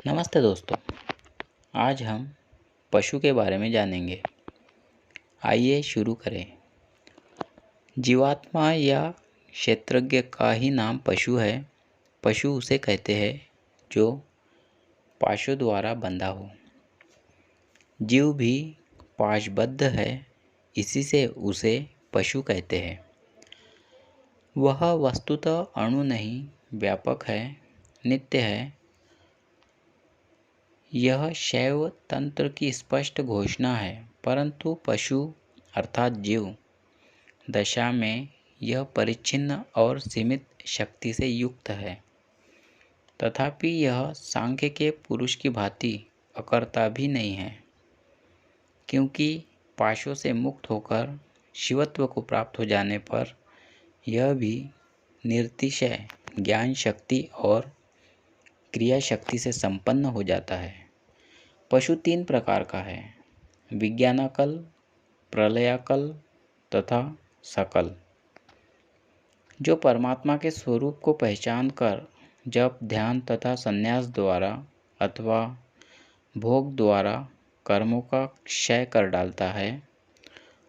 नमस्ते दोस्तों। आज हम पशु के बारे में जानेंगे। आइए शुरू करें। जीवात्मा या क्षेत्रज्ञ का ही नाम पशु है। पशु उसे कहते हैं जो पाशों द्वारा बंधा हो। जीव भी पाशबद्ध है, इसी से उसे पशु कहते हैं। वह वस्तुतः अणु नहीं, व्यापक है, नित्य है। यह शैव तंत्र की स्पष्ट घोषणा है, परंतु पशु अर्थात जीव दशा में यह परिच्छिन्न और सीमित शक्ति से युक्त है। तथापि यह सांख्य के पुरुष की भांति अकर्ता भी नहीं है, क्योंकि पाशों से मुक्त होकर शिवत्व को प्राप्त हो जाने पर यह भी निर्तिशय ज्ञान शक्ति और क्रिया शक्ति से संपन्न हो जाता है। पशु 3 प्रकार का है: विज्ञानाकल, प्रलयाकल तथा सकल। जो परमात्मा के स्वरूप को पहचान कर जप, ध्यान तथा संन्यास द्वारा अथवा भोग द्वारा कर्मों का क्षय कर डालता है,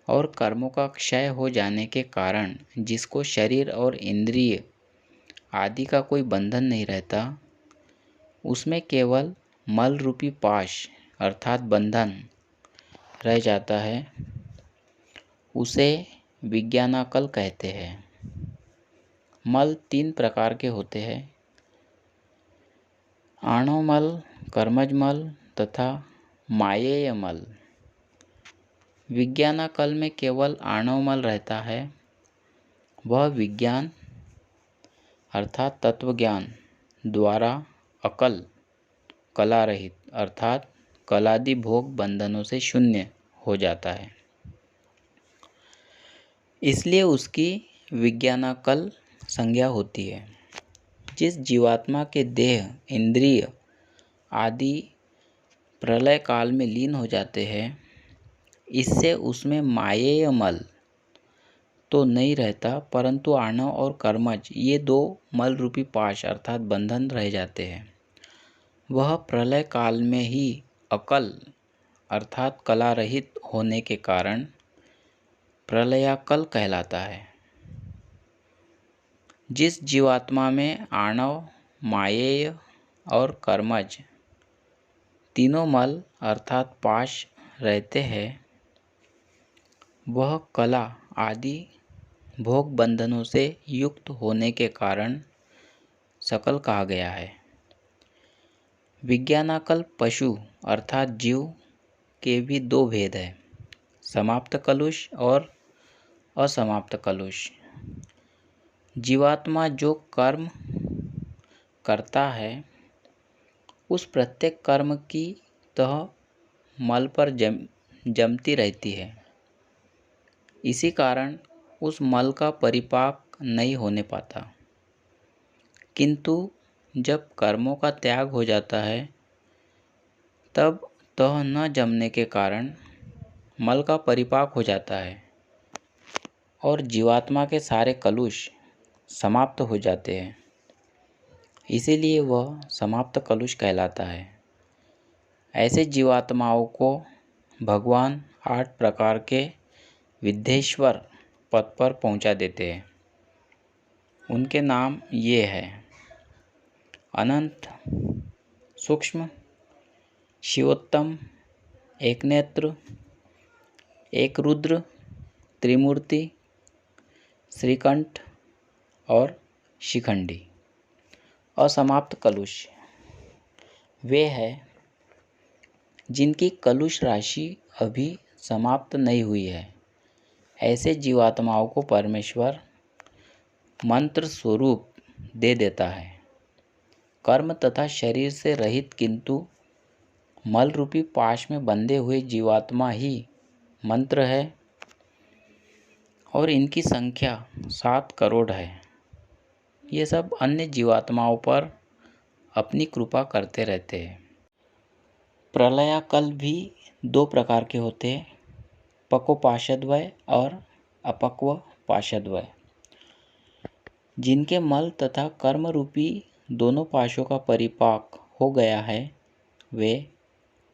और कर्मों का क्षय हो जाने के कारण जिसको शरीर और इंद्रिय आदि का कोई बंधन नहीं रहता, उसमें केवल मल रूपी पाश अर्थात बंधन रह जाता है, उसे विज्ञानाकल कहते हैं। मल 3 प्रकार के होते हैं: आणव मल, कर्मज मल तथा मायेय मल। विज्ञानाकल में केवल आणव मल रहता है। वह विज्ञान अर्थात तत्वज्ञान द्वारा अकल, कला रहित अर्थात कलादि भोग बंधनों से शून्य हो जाता है। इसलिए उसकी विज्ञानाकल संज्ञा होती है। जिस जीवात्मा के देह, इंद्रिय आदि प्रलय काल में लीन हो जाते हैं, इससे उसमें मायेय मल तो नहीं रहता, परंतु आणव और कर्मज ये 2 मल रूपी पाश अर्थात बंधन रह जाते हैं। वह प्रलय काल में ही अकल अर्थात कला रहित होने के कारण प्रलयाकल कहलाता है। जिस जीवात्मा में आणव, मायेय और कर्मज तीनों मल अर्थात पाश रहते हैं, वह कला आदि भोग बंधनों से युक्त होने के कारण सकल कहा गया है। विज्ञानाकल पशु अर्थात जीव के भी 2 भेद हैं: समाप्त कलुष और असमाप्त कलुष। जीवात्मा जो कर्म करता है, उस प्रत्येक कर्म की तह मल पर जमती रहती है। इसी कारण उस मल का परिपाक नहीं होने पाता। किंतु जब कर्मों का त्याग हो जाता है, तब तह न जमने के कारण मल का परिपाक हो जाता है और जीवात्मा के सारे कलुष समाप्त हो जाते हैं। इसीलिए वह समाप्त कलुष कहलाता है। ऐसे जीवात्माओं को भगवान 8 प्रकार के विद्धेश्वर पद पर पहुंचा देते हैं। उनके नाम ये हैं: अनंत, सूक्ष्म, शिवोत्तम, एक नेत्र, एक रुद्र, त्रिमूर्ति, श्रीकंठ और शिखंडी। असमाप्त कलुष वे हैं जिनकी कलुष राशि अभी समाप्त नहीं हुई है। ऐसे जीवात्माओं को परमेश्वर मंत्र स्वरूप दे देता है। कर्म तथा शरीर से रहित किंतु मल रूपी पाश में बंधे हुए जीवात्मा ही मंत्र है, और इनकी संख्या 7 करोड़ है। ये सब अन्य जीवात्माओं पर अपनी कृपा करते रहते हैं। प्रलयाकल भी 2 प्रकार के होते हैं: पक्वपाशद्वय और अपक्व पाशद्वय। जिनके मल तथा कर्म रूपी दोनों पाशों का परिपाक हो गया है, वे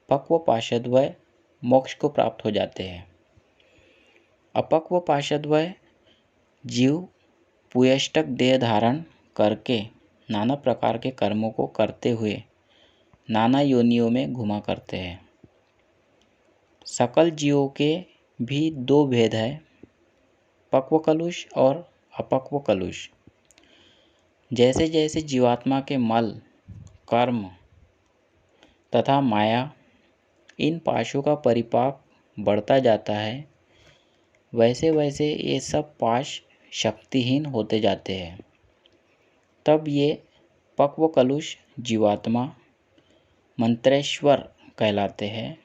पक्व पाशद्वय मोक्ष को प्राप्त हो जाते हैं। अपक्व पाशद्वय जीव पुयष्टक देह धारण करके नाना प्रकार के कर्मों को करते हुए नाना योनियों में घुमा करते हैं। सकल जीवों के भी दो भेद है, पक्व कलुष और अपक्व कलुष। जैसे जैसे जीवात्मा के मल, कर्म तथा माया इन पाशों का परिपाक बढ़ता जाता है, वैसे वैसे ये सब पाश शक्तिहीन होते जाते हैं। तब ये पक्व कलुष जीवात्मा मंत्रेश्वर कहलाते हैं